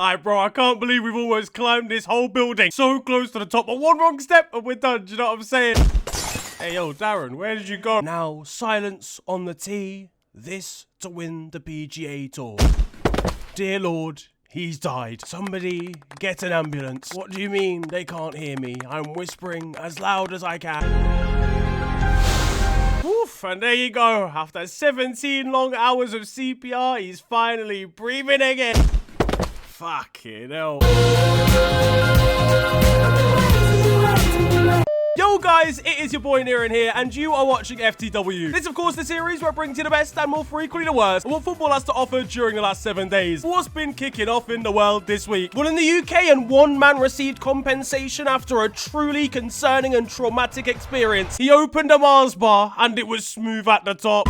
Alright, bro, I can't believe we've almost climbed this whole building. So close to the top. But one wrong step and we're done. Do you know what I'm saying? Hey, yo, Darren, where did you go? Now, silence on the tee. This to win the PGA Tour. Dear Lord, he's died. Somebody get an ambulance. What do you mean they can't hear me? I'm whispering as loud as I can. Oof, and there you go. After 17 long hours of CPR, he's finally breathing again. Fucking hell. Yo guys, it is your boy Niran here, and you are watching FTW. This, of course, the series where it brings you the best and more frequently the worst of what football has to offer during the last 7 days. What's been kicking off in the world this week? Well, in the UK, and one man received compensation after a truly concerning and traumatic experience. He opened a Mars bar, and it was smooth at the top.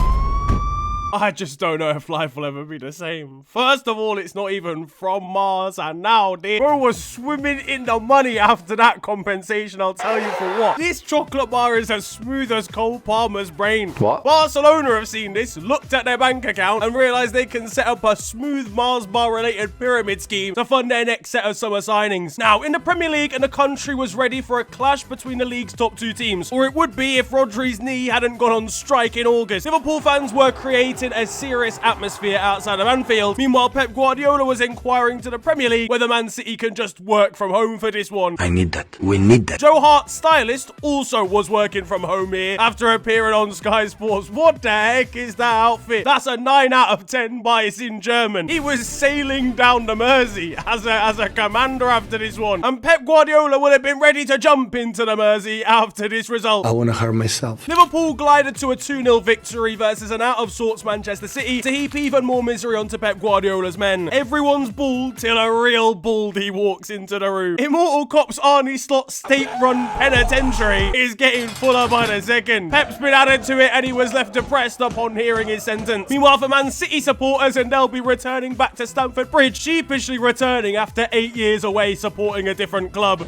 I just don't know if life will ever be the same. First of all, it's not even from Mars, and now this bro was swimming in the money after that compensation, I'll tell you for what. This chocolate bar is as smooth as Cole Palmer's brain. What? Barcelona have seen this, looked at their bank account, and realised they can set up a smooth Mars bar related pyramid scheme to fund their next set of summer signings. Now, in the Premier League, and the country was ready for a clash between the league's top two teams, or it would be if Rodri's knee hadn't gone on strike in August. Liverpool fans were creating a serious atmosphere outside of Anfield. Meanwhile, Pep Guardiola was inquiring to the Premier League whether Man City can just work from home for this one. I need that. We need that. Joe Hart's stylist also was working from home here after appearing on Sky Sports. What the heck is that outfit? That's a 9 out of 10 bias in German. He was sailing down the Mersey as a commander after this one. And Pep Guardiola would have been ready to jump into the Mersey after this result. I want to hurt myself. Liverpool glided to a 2-0 victory versus an out-of-sorts Manchester City to heap even more misery onto Pep Guardiola's men. Everyone's bald till a real baldy walks into the room. Immortal Cop's Arnie Slot state-run penitentiary is getting fuller by the second. Pep's been added to it and he was left depressed upon hearing his sentence. Meanwhile, for Man City supporters, and they'll be returning back to Stamford Bridge, sheepishly returning after 8 years away supporting a different club.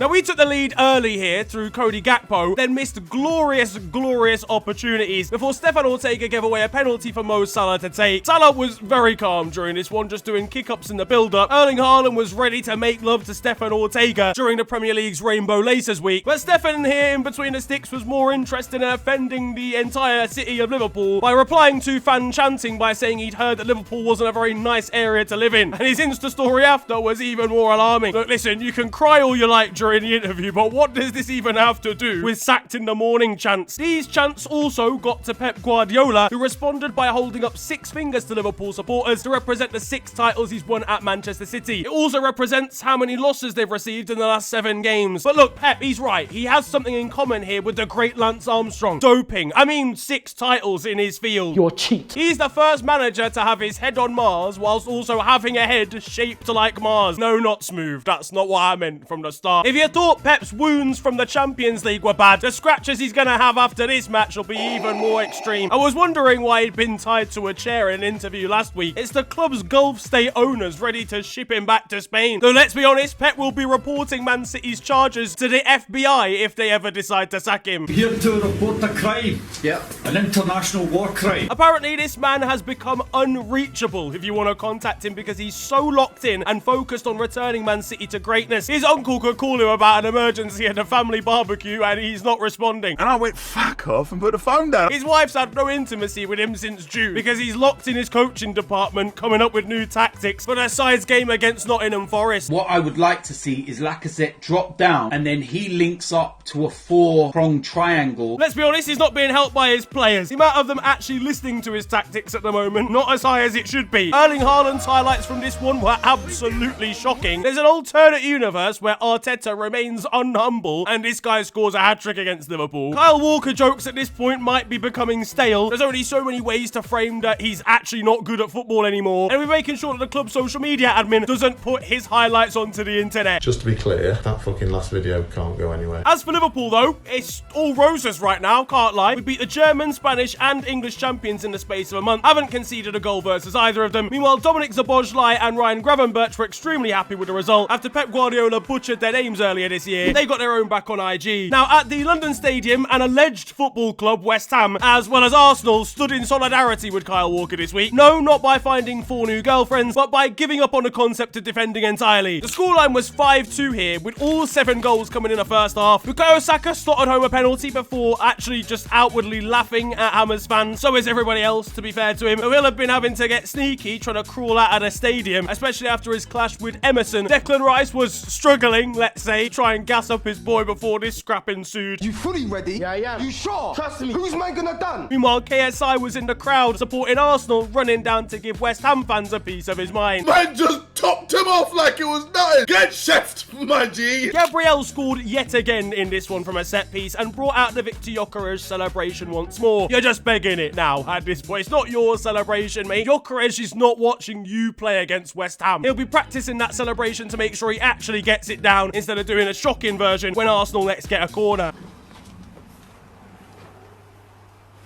Now, we took the lead early here through Cody Gakpo, then missed glorious opportunities before Stefan Ortega gave away a penalty for Mo Salah to take. Salah was very calm during this one, just doing kick-ups in the build-up. Erling Haaland was ready to make love to Stefan Ortega during the Premier League's Rainbow Laces week, but Stefan here in between the sticks was more interested in offending the entire city of Liverpool by replying to fan chanting by saying he'd heard that Liverpool wasn't a very nice area to live in, and his Insta story after was even more alarming. Look, listen, you can cry all you like during the interview, but what does this even have to do with sacked in the morning chants? These chants also got to Pep Guardiola, who responded by holding up 6 fingers to Liverpool supporters to represent the 6 titles he's won at Manchester City. It also represents how many losses they've received in the last 7 games. But look, Pep, he's right. He has something in common here with the great Lance Armstrong. Doping. I mean, 6 titles in his field. You're cheat. He's the first manager to have his head on Mars whilst also having a head shaped like Mars. No, not smooth. That's not what I meant from the start. If you thought Pep's wounds from the Champions League were bad, the scratches he's gonna have after this match will be even more extreme. I was wondering why he'd been tied to a chair in an interview last week. It's the club's Gulf state owners ready to ship him back to Spain. Though let's be honest, Pep will be reporting Man City's charges to the FBI if they ever decide to sack him. Here to report a crime. Yep. An international war crime. Apparently, this man has become unreachable if you want to contact him because he's so locked in and focused on returning Man City to greatness. His uncle could call him about an emergency at a family barbecue and he's not responding. And I went, fuck off, and put the phone down. His wife's had no intimacy with him since June because he's locked in his coaching department coming up with new tactics for their side's game against Nottingham Forest. What I would like to see is Lacazette drop down and then he links up to a 4-pronged triangle. Let's be honest, he's not being helped by his players. The amount of them actually listening to his tactics at the moment, not as high as it should be. Erling Haaland's highlights from this one were absolutely shocking. There's an alternate universe where Arteta remains unhumble and this guy scores a hat-trick against Liverpool. Kyle Walker jokes at this point might be becoming stale. There's only so many ways to frame that he's actually not good at football anymore. And we're making sure that the club's social media admin doesn't put his highlights onto the internet. Just to be clear, that fucking last video can't go anywhere. As for Liverpool though, it's all roses right now, can't lie. We beat the German, Spanish and English champions in the space of a month. Haven't conceded a goal versus either of them. Meanwhile, Dominic Szoboszlai and Ryan Gravenberch were extremely happy with the result after Pep Guardiola butchered their names earlier this year. They got their own back on IG. Now, at the London Stadium, an alleged football club, West Ham, as well as Arsenal, stood in solidarity with Kyle Walker this week. No, not by finding 4 new girlfriends, but by giving up on the concept of defending entirely. The scoreline was 5-2 here, with all 7 goals coming in the first half. Bukayo Saka slotted home a penalty before actually just outwardly laughing at Hammers fans. So is everybody else, to be fair to him. He'll have been having to get sneaky trying to crawl out of the stadium, especially after his clash with Emerson. Declan Rice was struggling, let's say, try and gas up his boy before this scrap ensued. You fully ready? Yeah, I am. You sure? Trust me. Who's man gonna done? Meanwhile, KSI was in the crowd supporting Arsenal, running down to give West Ham fans a piece of his mind. Man just topped him off like it was nothing. Get chefed, my G. Gabriel scored yet again in this one from a set piece and brought out the Victor Gyökeres celebration once more. You're just begging it now at this point. It's not your celebration, mate. Gyökeres is not watching you play against West Ham. He'll be practicing that celebration to make sure he actually gets it down instead of doing a shocking version when Arsenal next get a corner.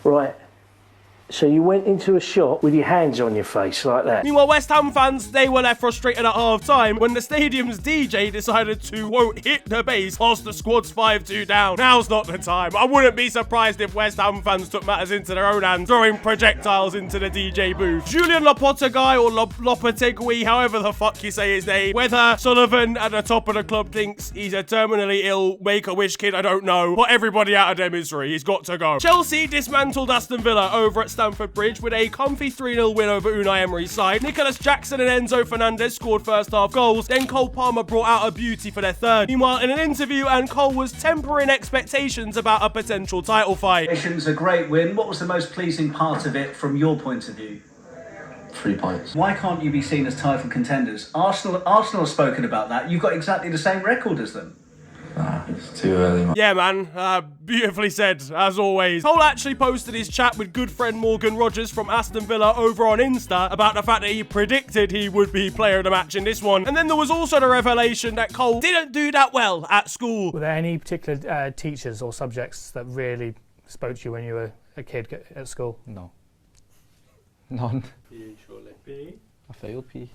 Right. So you went into a shop with your hands on your face like that? Meanwhile, West Ham fans, they were left frustrated at half-time when the stadium's DJ decided to, quote, hit the bass whilst the squad's 5-2 down. Now's not the time. I wouldn't be surprised if West Ham fans took matters into their own hands, throwing projectiles into the DJ booth. Julian Lopetegui, or Lopetegui, however the fuck you say his name, whether Sullivan at the top of the club thinks he's a terminally ill Make-A-Wish kid, I don't know, but everybody out of their misery. He's got to go. Chelsea dismantled Aston Villa over at Stamford Bridge with a comfy 3-0 win over Unai Emery's side. Nicholas Jackson and Enzo Fernandez scored first half goals, then Cole Palmer brought out a beauty for their third. Meanwhile, in an interview, and Cole was tempering expectations about a potential title fight. It's a great win. What was the most pleasing part of it from your point of view? 3 points. Why can't you be seen as title contenders? Arsenal have spoken about that. You've got exactly the same record as them. It's too early, man. Yeah, man. Beautifully said, as always. Cole actually posted his chat with good friend Morgan Rogers from Aston Villa over on Insta about the fact that he predicted he would be player of the match in this one. And then there was also the revelation that Cole didn't do that well at school. Were there any particular teachers or subjects that really spoke to you when you were a kid at school? No. None. PE, surely. PE? I failed PE.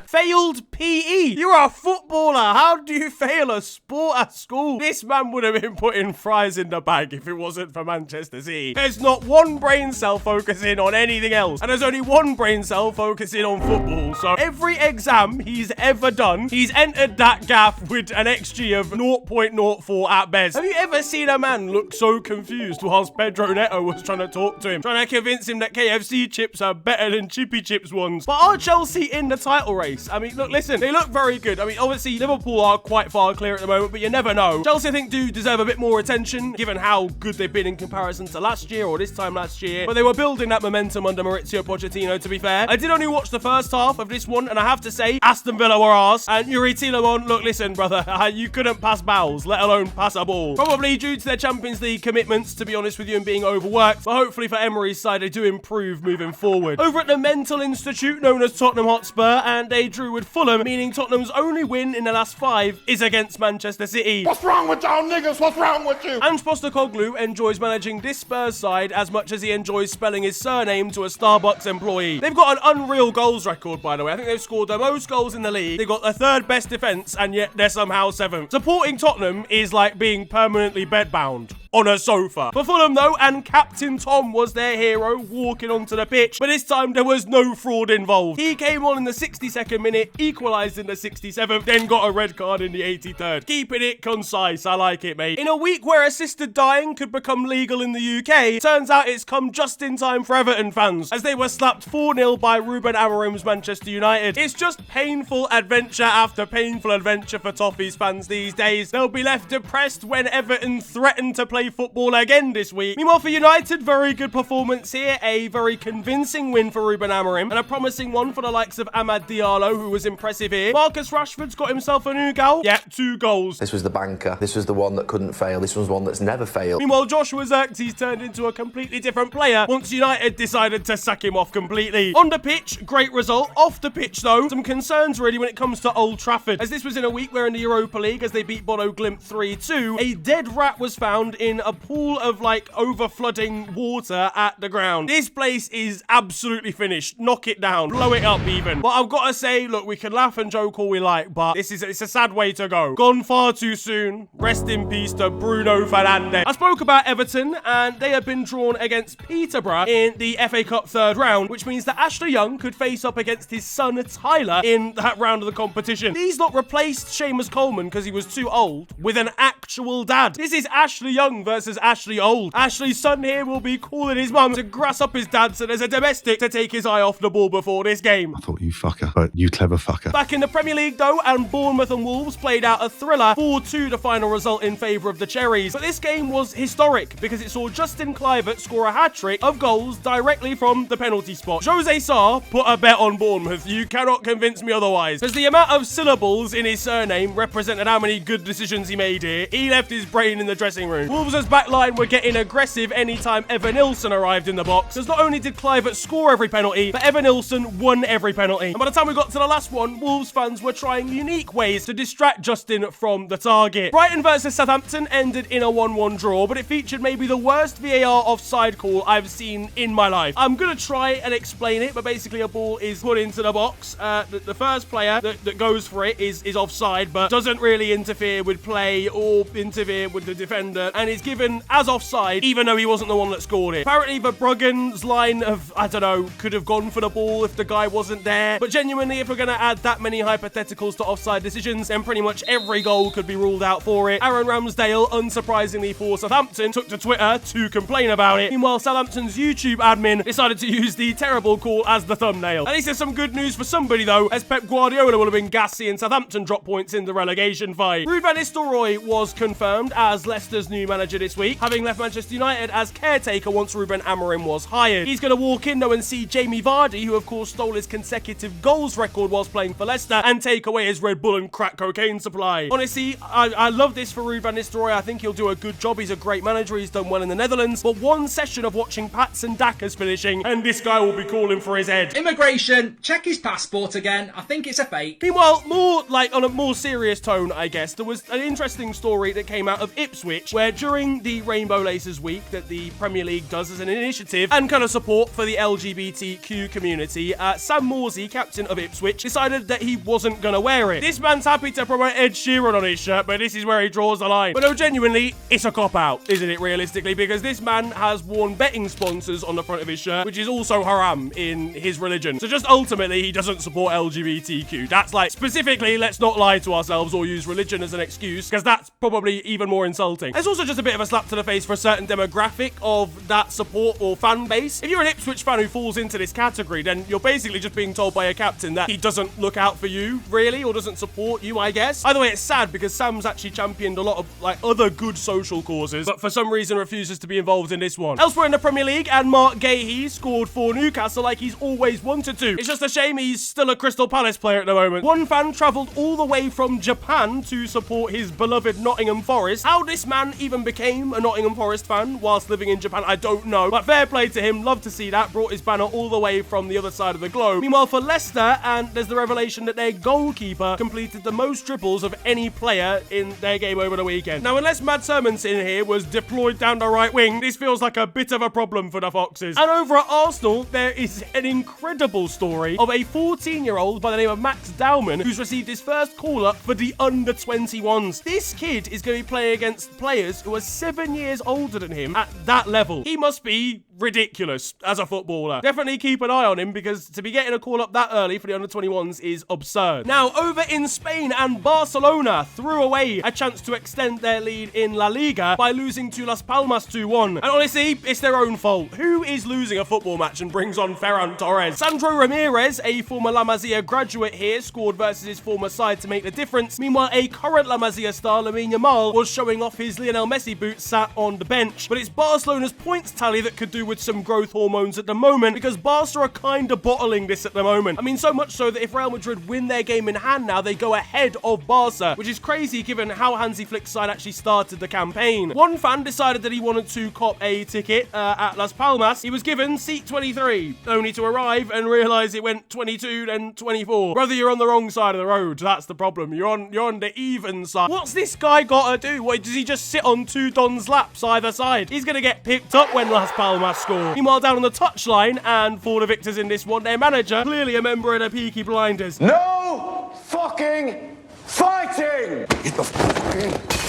Failed PE. You're a footballer. How do you fail a sport at school? This man would have been putting fries in the bag if it wasn't for Manchester City. There's not one brain cell focusing on anything else, and there's only one brain cell focusing on football. So every exam he's ever done, he's entered that gaff with an XG of 0.04 at best. Have you ever seen a man look so confused whilst Pedro Neto was trying to talk to him, trying to convince him that KFC chips are better than Chippy Chips ones? But are Chelsea in the title race? I mean, look, listen, they look very good. I mean, obviously, Liverpool are quite far clear at the moment, but you never know. Chelsea, I think, do deserve a bit more attention, given how good they've been in comparison to last year, or this time last year. But they were building that momentum under Maurizio Pochettino, to be fair. I did only watch the first half of this one, and I have to say, Aston Villa were arse. And Yuri Tielemans, look, listen, brother, you couldn't pass bowels, let alone pass a ball. Probably due to their Champions League commitments, to be honest with you, and being overworked. But hopefully for Emery's side, they do improve moving forward. Over at the mental institute known as Tottenham Hotspur, and they drew with Fulham, meaning Tottenham's only win in the last 5 is against Manchester City. What's wrong with y'all niggas? What's wrong with you? Ange Postecoglou enjoys managing this Spurs side as much as he enjoys spelling his surname to a Starbucks employee. They've got an unreal goals record, by the way. I think they've scored the most goals in the league. They've got the 3rd best defence, and yet they're somehow 7th. Supporting Tottenham is like being permanently bedbound on a sofa. For Fulham, though, and Captain Tom was their hero walking onto the pitch, but this time there was no fraud involved. He came on in the 62nd minute, equalised in the 67th, then got a red card in the 83rd. Keeping it concise, I like it, mate. In a week where assisted dying could become legal in the UK, turns out it's come just in time for Everton fans, as they were slapped 4-0 by Ruben Amorim's Manchester United. It's just painful adventure after painful adventure for Toffees fans these days. They'll be left depressed when Everton threaten to play football again this week. Meanwhile, for United, very good performance here, a very convincing win for Ruben Amorim, and a promising one for the likes of Amad Diallo, who was impressive here. Marcus Rashford's got himself a new goal. Yeah, 2 goals. This was the banker. This was the one that couldn't fail. This was one that's never failed. Meanwhile, Joshua Zirkzee turned into a completely different player once United decided to sack him off completely. On the pitch, great result. Off the pitch, though, some concerns really when it comes to Old Trafford, as this was in a week where in the Europa League, as they beat Bodo Glimt 3-2, a dead rat was found in in a pool of like over-flooding water at the ground. This place is absolutely finished. Knock it down. Blow it up even. But I've got to say, look, we can laugh and joke all we like, but it's a sad way to go. Gone far too soon. Rest in peace to Bruno Fernandes. I spoke about Everton, and they have been drawn against Peterborough in the FA Cup third round, which means that Ashley Young could face up against his son Tyler in that round of the competition. These lot replaced Seamus Coleman because he was too old with an actual dad. This is Ashley Young versus Ashley Old. Ashley's son here will be calling his mum to grass up his dad so there's a domestic to take his eye off the ball before this game. I thought you fucker, but you clever fucker. Back in the Premier League though, and Bournemouth and Wolves played out a thriller, 4-2 the final result in favour of the Cherries. But this game was historic because it saw Justin Kluivert score a hat-trick of goals directly from the penalty spot. Jose Sarr put a bet on Bournemouth. You cannot convince me otherwise. As the amount of syllables in his surname represented how many good decisions he made here, he left his brain in the dressing room. Wolves' backline were getting aggressive anytime Evan Nilsson arrived in the box, because not only did Kluivert score every penalty, but Evan Nilsson won every penalty. And by the time we got to the last one, Wolves fans were trying unique ways to distract Justin from the target. Brighton versus Southampton ended in a 1-1 draw, but it featured maybe the worst VAR offside call I've seen in my life. I'm gonna try and explain it, but basically a ball is put into the box. The first player that goes for it is offside, but doesn't really interfere with play or interfere with the defender, and is given as offside, even though he wasn't the one that scored it. Apparently, Verbruggen's line of, I don't know, could have gone for the ball if the guy wasn't there. But genuinely, if we're going to add that many hypotheticals to offside decisions, then pretty much every goal could be ruled out for it. Aaron Ramsdale, unsurprisingly for Southampton, took to Twitter to complain about it. Meanwhile, Southampton's YouTube admin decided to use the terrible call as the thumbnail. At least there's some good news for somebody, though, as Pep Guardiola will have been gassy and Southampton drop points in the relegation fight. Ruud van Nistelrooy was confirmed as Leicester's new manager this week, having left Manchester United as caretaker once Ruben Amorim was hired. He's going to walk in, though, and see Jamie Vardy, who of course stole his consecutive goals record whilst playing for Leicester, and take away his Red Bull and crack cocaine supply. Honestly, I love this for Ruud van Nistelrooy. I think he'll do a good job. He's a great manager. He's done well in the Netherlands. But one session of watching Patson Daka's finishing, and this guy will be calling for his head. Immigration, check his passport again. I think it's a fake. Meanwhile, more like on a more serious tone, I guess, there was an interesting story that came out of Ipswich, where during the Rainbow Laces Week that the Premier League does as an initiative and kind of support for the LGBTQ community, Sam Morsey, captain of Ipswich, decided that he wasn't going to wear it. This man's happy to promote Ed Sheeran on his shirt, but this is where he draws the line. But no, genuinely, it's a cop-out, isn't it, realistically? Because this man has worn betting sponsors on the front of his shirt, which is also haram in his religion. So just ultimately, he doesn't support LGBTQ. That's like, specifically, let's not lie to ourselves or use religion as an excuse, because that's probably even more insulting. It's also just a bit of a slap to the face for a certain demographic of that support or fan base. If you're an Ipswich fan who falls into this category, then you're basically just being told by a captain that he doesn't look out for you, really, or doesn't support you, I guess. Either way, it's sad because Sam's actually championed a lot of like other good social causes, but for some reason refuses to be involved in this one. Elsewhere in the Premier League, and Mark Gahey scored for Newcastle like he's always wanted to. It's just a shame he's still a Crystal Palace player at the moment. One fan travelled all the way from Japan to support his beloved Nottingham Forest. How this man even became a Nottingham Forest fan whilst living in Japan, I don't know. But fair play to him, love to see that. Brought his banner all the way from the other side of the globe. Meanwhile, for Leicester, and there's the revelation that their goalkeeper completed the most dribbles of any player in their game over the weekend. Now, unless Mads Hermansen here was deployed down the right wing, this feels like a bit of a problem for the Foxes. And over at Arsenal, there is an incredible story of a 14-year-old by the name of Max Dowman who's received his first call-up for the under-21s. This kid is going to be playing against players who are 7 years older than him at that level. He must be ridiculous as a footballer. Definitely keep an eye on him, because to be getting a call up that early for the under-21s is absurd. Now, over in Spain, and Barcelona threw away a chance to extend their lead in La Liga by losing to Las Palmas 2-1. And honestly, it's their own fault. Who is losing a football match and brings on Ferran Torres? Sandro Ramirez, a former La Masia graduate here, scored versus his former side to make the difference. Meanwhile, a current La Masia star, Lamine Yamal, was showing off his Lionel Messi boots sat on the bench. But it's Barcelona's points tally that could do do with some growth hormones at the moment, because Barca are kind of bottling this at the moment. I mean, so much so that if Real Madrid win their game in hand now, they go ahead of Barca, which is crazy given how Hansi Flick's side actually started the campaign. One fan decided that he wanted to cop a ticket at Las Palmas. He was given seat 23, only to arrive and realise it went 22, then 24. Brother, you're on the wrong side of the road. That's the problem. You're on the even side. What's this guy got to do? What, does he just sit on two Don's laps either side? He's going to get picked up when Las Palmas score. Meanwhile, down on the touchline, and for the victors in this one, their manager, clearly a member of the Peaky Blinders. No fucking fighting! Get the fucking...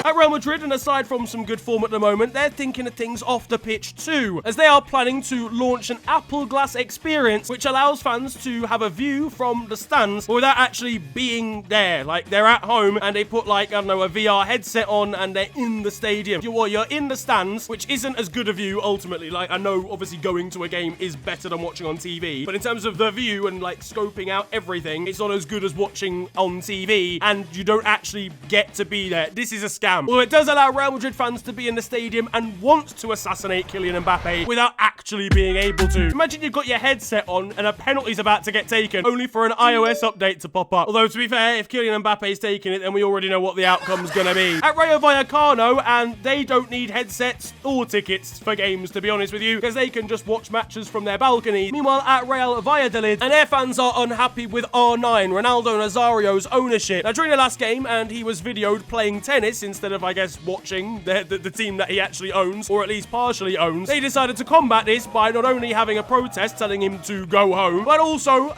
At Real Madrid, and aside from some good form at the moment, they're thinking of things off the pitch too, as they are planning to launch an Apple Glass experience which allows fans to have a view from the stands without actually being there. Like, they're at home and they put, like, I don't know, a VR headset on and they're in the stadium. You're in the stands, which isn't as good a view ultimately. Like, I know obviously going to a game is better than watching on TV, but in terms of the view and like scoping out everything, it's not as good as watching on TV, and you don't actually get to be there. This is a scam. Well, it does allow Real Madrid fans to be in the stadium and want to assassinate Kylian Mbappe without actually being able to. Imagine you've got your headset on and a penalty's about to get taken, only for an iOS update to pop up. Although, to be fair, if Kylian Mbappe's taking it, then we already know what the outcome's gonna be. At Rayo Vallecano, and they don't need headsets or tickets for games, to be honest with you, because they can just watch matches from their balcony. Meanwhile, at Real Valladolid, and their fans are unhappy with R9, Ronaldo Nazario's ownership. Now, during the last game, and he was videoed playing tennis instead of, I guess, watching the team that he actually owns, or at least partially owns, they decided to combat this by not only having a protest telling him to go home, but also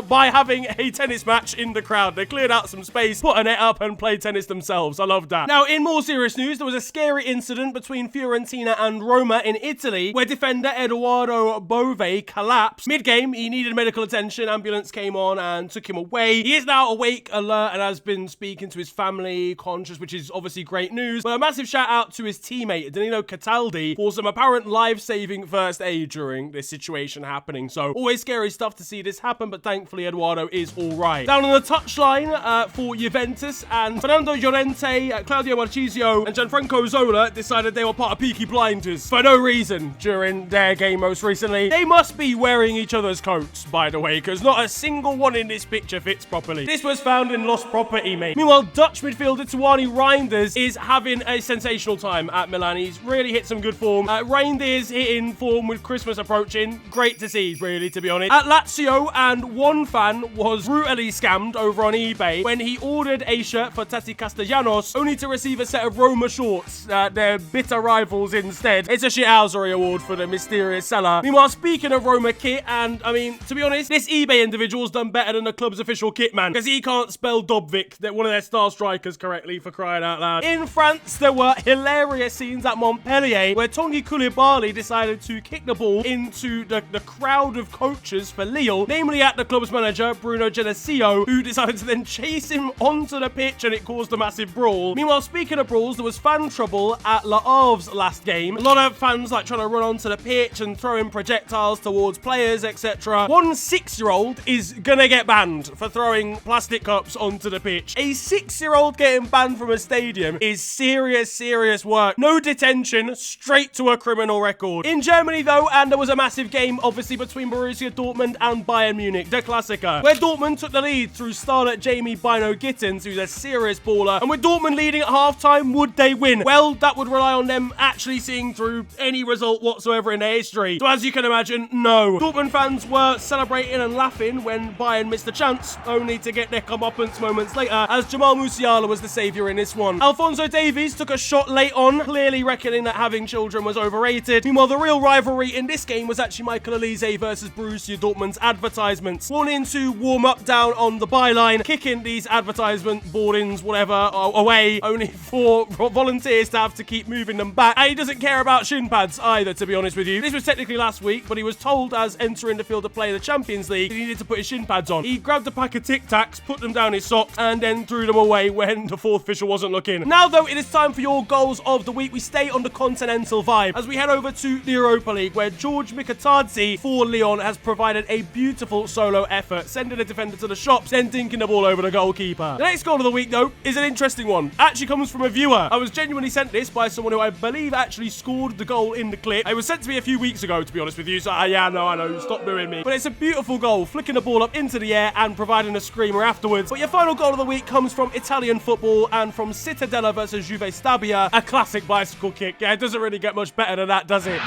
by having a tennis match in the crowd. They cleared out some space, put a net up, and played tennis themselves. I love that. Now, in more serious news, there was a scary incident between Fiorentina and Roma in Italy, where defender Eduardo Bove collapsed. Mid-game, he needed medical attention. Ambulance came on and took him away. He is now awake, alert, and has been speaking to his family, conscious, which is obviously great news. But a massive shout out to his teammate, Danilo Cataldi, for some apparent life-saving first aid during this situation happening. So, always scary stuff to see this happen, but thankfully Eduardo is all right. Down on the touchline for Juventus, and Fernando Llorente, Claudio Marchisio, and Gianfranco Zola decided they were part of Peaky Blinders for no reason during their game most recently. They must be wearing each other's coats, by the way, because not a single one in this picture fits properly. This was found in lost property, mate. Meanwhile, Dutch midfielder Tawani Reinders is having a sensational time at Milan. He's really hit some good form. Reinders hitting form with Christmas approaching. Great to see, really, to be honest. At Lazio, and one fan was brutally scammed over on eBay when he ordered a shirt for Tati Castellanos, only to receive a set of Roma shorts. Their bitter rivals instead. It's a shithousery award for the mysterious seller. Meanwhile, speaking of Roma kit, and I mean, to be honest, this eBay individual's done better than the club's official kit man, because he can't spell Dobvik, one of their star strikers, correctly, for crying out loud. In France, there were hilarious scenes at Montpellier where Tanguy Koulibaly decided to kick the ball into the crowd of coaches for Lille, namely at the club's manager, Bruno Genesio, who decided to then chase him onto the pitch, and it caused a massive brawl. Meanwhile, speaking of brawls, there was fan trouble at Le Havre's last game. A lot of fans like trying to run onto the pitch and throwing projectiles towards players, etc. One 6-year-old is gonna get banned for throwing plastic cups onto the pitch. A 6-year-old getting banned from a stadium is serious work. No detention, straight to a criminal record. In Germany, though, and there was a massive game, obviously, between Borussia Dortmund and Bayern Munich, the klassiker, where Dortmund took the lead through starlet Jamie Bino Gittins, who's a serious baller. And with Dortmund leading at halftime, would they win? Well, that would rely on them actually seeing through any result whatsoever in their history. So as you can imagine, no. Dortmund fans were celebrating and laughing when Bayern missed a chance, only to get their comeuppance moments later, as Jamal Musiala was the saviour in this one. Alphonso Davies took a shot late on, clearly reckoning that having children was overrated. Meanwhile, the real rivalry in this game was actually Michael Eyez versus Borussia Dortmund's advertisements. Wanting to warm up down on the byline, kicking these advertisement boardings, whatever, away, only for volunteers to have to keep moving them back. And he doesn't care about shin pads either, to be honest with you. This was technically last week, but he was told as entering the field to play the Champions League, he needed to put his shin pads on. He grabbed a pack of Tic Tacs, put them down his socks, and then threw them away when the fourth official wasn't looking. looking. Now, though, it is time for your goals of the week. We stay on the continental vibe as we head over to the Europa League, where George Mikatadze for Lyon has provided a beautiful solo effort, sending a defender to the shops, then dinking the ball over the goalkeeper. The next goal of the week, though, is an interesting one. Actually comes from a viewer. I was genuinely sent this by someone who I believe actually scored the goal in the clip. It was sent to me a few weeks ago, to be honest with you, so yeah, no, I know, stop booing me. But it's a beautiful goal, flicking the ball up into the air and providing a screamer afterwards. But your final goal of the week comes from Italian football and from Cittadella versus Juve Stabia, a classic bicycle kick. Yeah, it doesn't really get much better than that, does it?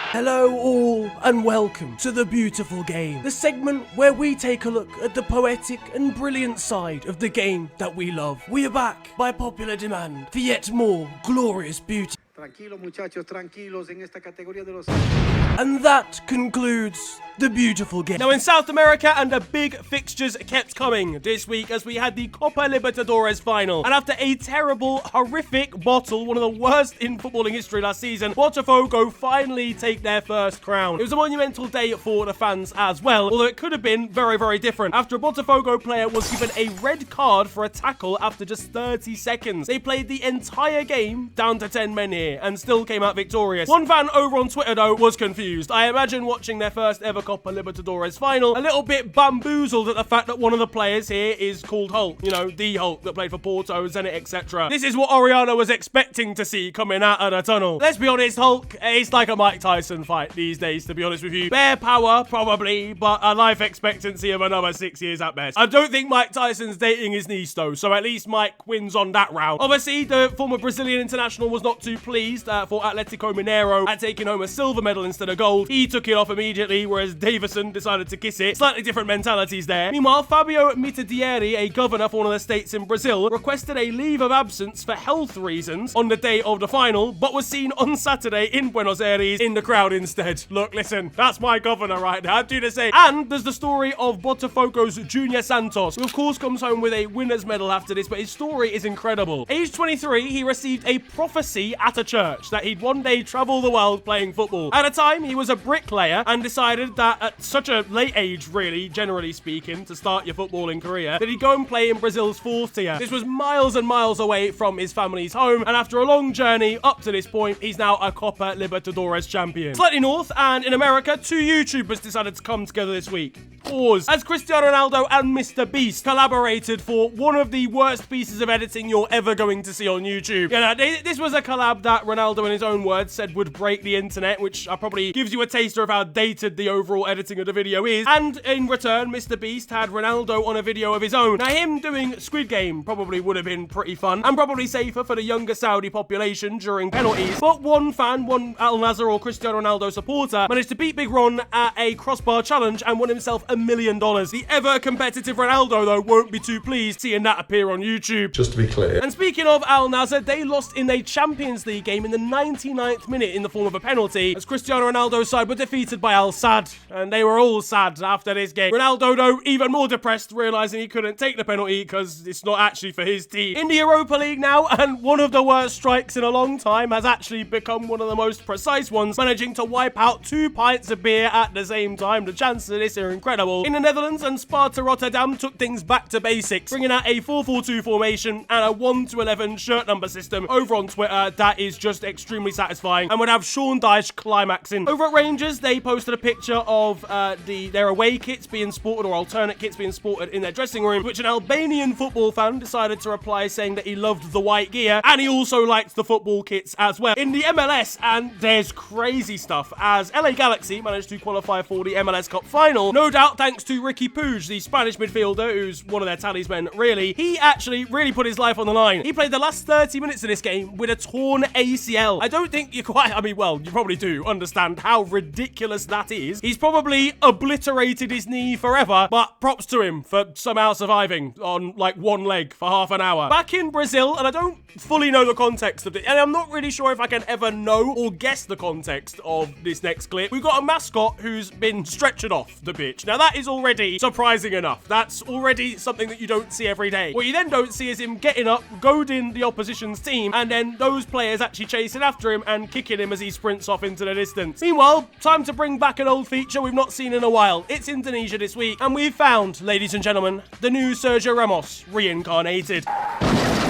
Hello all and welcome to The Beautiful Game, the segment where we take a look at the poetic and brilliant side of the game that we love. We are back by popular demand for yet more glorious beauty. Tranquilo, muchachos, tranquilos en esta categoría de los... And that concludes The Beautiful Game. Now in South America, and the big fixtures kept coming this week as we had the Copa Libertadores final. And after a terrible, horrific bottle, one of the worst in footballing history last season, Botafogo finally take their first crown. It was a monumental day for the fans as well, although it could have been very, very different. After a Botafogo player was given a red card for a tackle after just 30 seconds. They played the entire game down to 10 men here and still came out victorious. One fan over on Twitter, though, was confused. I imagine watching their first ever Copa Libertadores final, a little bit bamboozled at the fact that one of the players here is called Hulk. You know, the Hulk that played for Porto, Zenit, etc. This is what Oriana was expecting to see coming out of the tunnel. Let's be honest, Hulk, it's like a Mike Tyson fight these days, to be honest with you. Bare power, probably, but a life expectancy of another 6 years at best. I don't think Mike Tyson's dating his niece, though, so at least Mike wins on that round. Obviously, the former Brazilian international was not too pleased for Atletico Mineiro at taking home a silver medal instead of gold. He took it off immediately, whereas Davison decided to kiss it. Slightly different mentalities there. Meanwhile, Fabio Mitadieri, a governor for one of the states in Brazil, requested a leave of absence for health reasons on the day of the final, but was seen on Saturday in Buenos Aires in the crowd instead. Look, listen, that's my governor right now. I'd do the same. And there's the story of Botafogo's Junior Santos, who of course comes home with a winner's medal after this, but his story is incredible. Age 23, he received a prophecy at a church that he'd one day travel the world playing football. At the time, he was a bricklayer and decided that at such a late age, really, generally speaking, to start your footballing career, that he'd go and play in Brazil's 4th tier. This was miles and miles away from his family's home, and after a long journey up to this point, he's now a Copa Libertadores champion. Slightly north, and in America, 2 YouTubers decided to come together this week. Pause. As Cristiano Ronaldo and Mr. Beast collaborated for one of the worst pieces of editing you're ever going to see on YouTube. You know, this was a collab that Ronaldo, in his own words, said would break the internet, which probably gives you a taster of how dated the overall editing of the video is. And in return, Mr. Beast had Ronaldo on a video of his own. Now, him doing Squid Game probably would have been pretty fun and probably safer for the younger Saudi population during penalties. But one fan, one Al Nassr or Cristiano Ronaldo supporter, managed to beat Big Ron at a crossbar challenge and won himself $1 million. The ever-competitive Ronaldo, though, won't be too pleased seeing that appear on YouTube. Just to be clear. And speaking of Al Nassr, they lost in a Champions League game in the 99th minute in the form of a penalty, as Cristiano Ronaldo's side were defeated by Al Sadd, and they were all sad after this game. Ronaldo, though, even more depressed, realising he couldn't take the penalty because it's not actually for his team. In the Europa League now, and one of the worst strikes in a long time has actually become one of the most precise ones, managing to wipe out 2 pints of beer at the same time. The chances of this are incredible. In the Netherlands, and Sparta Rotterdam took things back to basics, bringing out a 4-4-2 formation and a 1-11 shirt number system over on Twitter that is just extremely satisfying and would have Sean Dyche climaxing. Over at Rangers, they posted a picture of their away kits being sported, or alternate kits being sported in their dressing room, which an Albanian football fan decided to reply saying that he loved the white gear and he also liked the football kits as well. In the MLS, and there's crazy stuff, as LA Galaxy managed to qualify for the MLS Cup final, no doubt thanks to Ricky Puig, the Spanish midfielder, who's one of their talismen, really. He actually really put his life on the line. He played the last 30 minutes of this game with a torn ACL. I don't think you quite, I mean, well, you probably do understand how ridiculous that is. He's probably obliterated his knee forever, but props to him for somehow surviving on like one leg for half an hour. Back in Brazil, and I don't fully know the context of it, and I'm not really sure if I can ever know or guess the context of this next clip. We've got a mascot who's been stretchered off the pitch. Now, Now that is already surprising enough. That's already something that you don't see every day. What you then don't see is him getting up, goading the opposition's team, and then those players actually chasing after him and kicking him as he sprints off into the distance. Meanwhile, time to bring back an old feature we've not seen in a while. It's Indonesia this week, and we've found, ladies and gentlemen, the new Sergio Ramos reincarnated.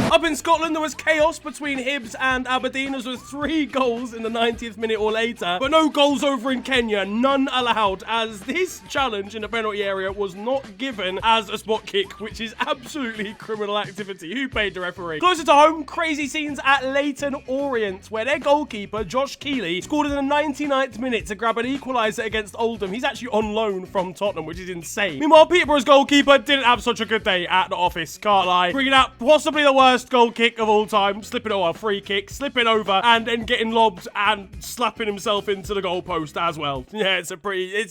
Up in Scotland, there was chaos between Hibs and Aberdeen, as there were 3 goals in the 90th minute or later, but no goals over in Kenya, none allowed, as this challenge in the penalty area was not given as a spot kick, which is absolutely criminal activity. Who paid the referee? Closer to home, crazy scenes at Leyton Orient, where their goalkeeper, Josh Keeley, scored in the 99th minute to grab an equaliser against Oldham. He's actually on loan from Tottenham, which is insane. Meanwhile, Peterborough's goalkeeper didn't have such a good day at the office, can't lie. Bringing out possibly the worst goal kick of all time, slipping a free kick, slipping over, and then getting lobbed and slapping himself into the goalpost as well. Yeah, it's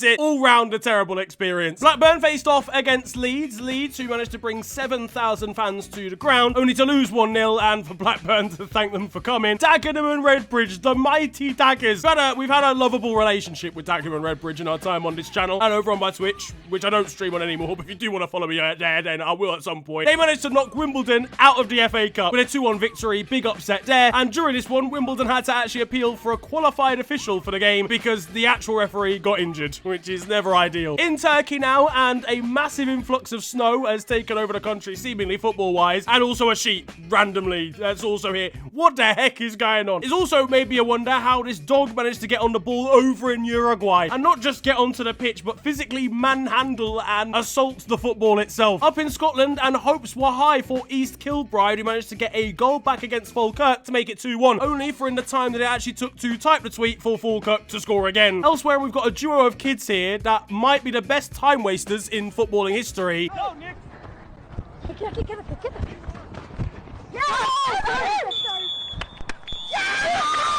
it all-round a terrible experience. Blackburn faced off against Leeds, who managed to bring 7,000 fans to the ground, only to lose 1-0, and for Blackburn to thank them for coming. Dagenham and Redbridge, the mighty Daggers. We've had a lovable relationship with Dagenham and Redbridge in our time on this channel, and over on my Twitch, which I don't stream on anymore, but if you do want to follow me there, then I will at some point. They managed to knock Wimbledon out of the FA Cup with a 2-1 victory, big upset there, and during this one, Wimbledon had to actually appeal for a qualified official for the game because the actual referee got injured, which is never ideal. In Turkey now, and a massive influx of snow has taken over the country, seemingly football-wise, and also a sheep, randomly, that's also here. What the heck is going on? It's also made me wonder how this dog managed to get on the ball over in Uruguay, and not just get onto the pitch, but physically manhandle and assault the football itself. Up in Scotland, and hopes were high for East Kilbride, who managed to get a goal back against Falkirk to make it 2-1, only for in the time that it actually took to type the tweet for Falkirk to score again. Elsewhere, we've got a duo of kids here that might be the best time wasters in footballing history. Go, Nick!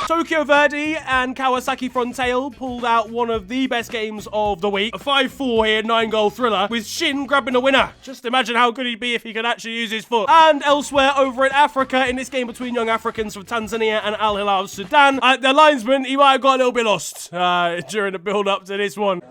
Tokyo Verdy and Kawasaki Frontale pulled out one of the best games of the week. A 5-4 here, 9-goal thriller, with Shin grabbing the winner. Just imagine how good he'd be if he could actually use his foot. And elsewhere over in Africa, in this game between young Africans from Tanzania and Al Hilal of Sudan, the linesman, he might have got a little bit lost during the build-up to this one.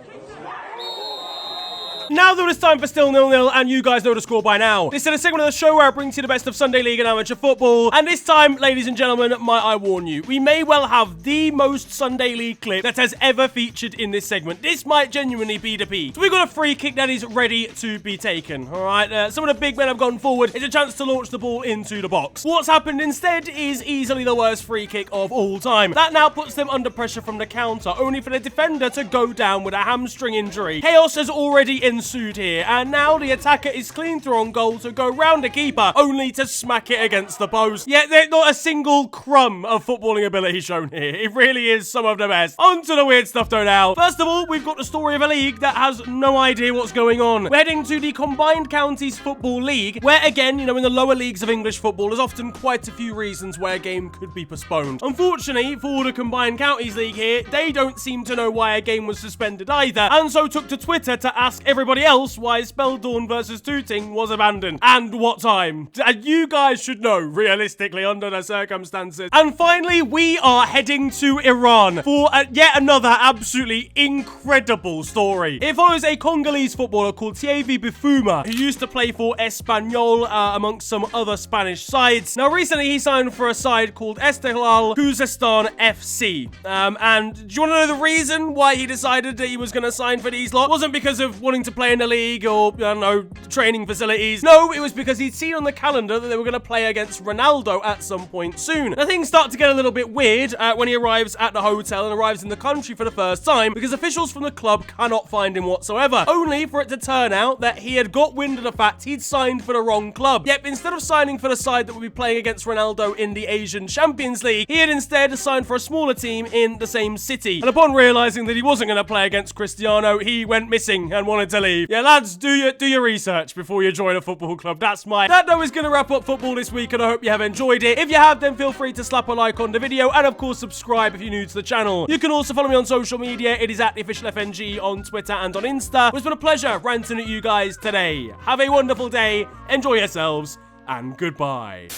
Now though, it's time for Still 0-0, and you guys know the score by now. This is a segment of the show where I bring to you the best of Sunday League and amateur football, and this time, ladies and gentlemen, might I warn you, we may well have the most Sunday League clip that has ever featured in this segment. This might genuinely be the peak. So we've got a free kick that is ready to be taken, alright? Some of the big men have gone forward. It's a chance to launch the ball into the box. What's happened instead is easily the worst free kick of all time. That now puts them under pressure from the counter, only for the defender to go down with a hamstring injury. Chaos has already ensued here, and now the attacker is clean through on goal to go round the keeper, only to smack it against the post. Yet there's not a single crumb of footballing ability shown here. It really is some of the best. On to the weird stuff though now. First of all, we've got the story of a league that has no idea what's going on. We're heading to the Combined Counties Football League, where again, in the lower leagues of English football, there's often quite a few reasons where a game could be postponed. Unfortunately, for the Combined Counties League here, they don't seem to know why a game was suspended either, and so took to Twitter to ask everybody else why Speldawn versus Tooting was abandoned, and what time. And you guys should know, realistically, under the circumstances. And finally, we are heading to Iran for yet another absolutely incredible story. It follows a Congolese footballer called Thierry Bifuma, who used to play for Espanyol, amongst some other Spanish sides. Now, recently he signed for a side called Esteghlal Khuzestan FC. And do you want to know the reason why he decided that he was going to sign for these lot? It wasn't because of wanting to play in the league or, I don't know, training facilities. No, it was because he'd seen on the calendar that they were going to play against Ronaldo at some point soon. Now, things start to get a little bit weird when he arrives at the hotel and arrives in the country for the first time, because officials from the club cannot find him whatsoever, only for it to turn out that he had got wind of the fact he'd signed for the wrong club. Yep, instead of signing for the side that would be playing against Ronaldo in the Asian Champions League, he had instead signed for a smaller team in the same city. And upon realizing that he wasn't going to play against Cristiano, he went missing and wanted to leave. Yeah, lads, do your research before you join a football club. That though is going to wrap up football this week, and I hope you have enjoyed it. If you have, then feel free to slap a like on the video, and of course subscribe if you're new to the channel. You can also follow me on social media. It is at the official FNG on Twitter and on Insta. It's been a pleasure ranting at you guys today. Have a wonderful day, enjoy yourselves, and goodbye.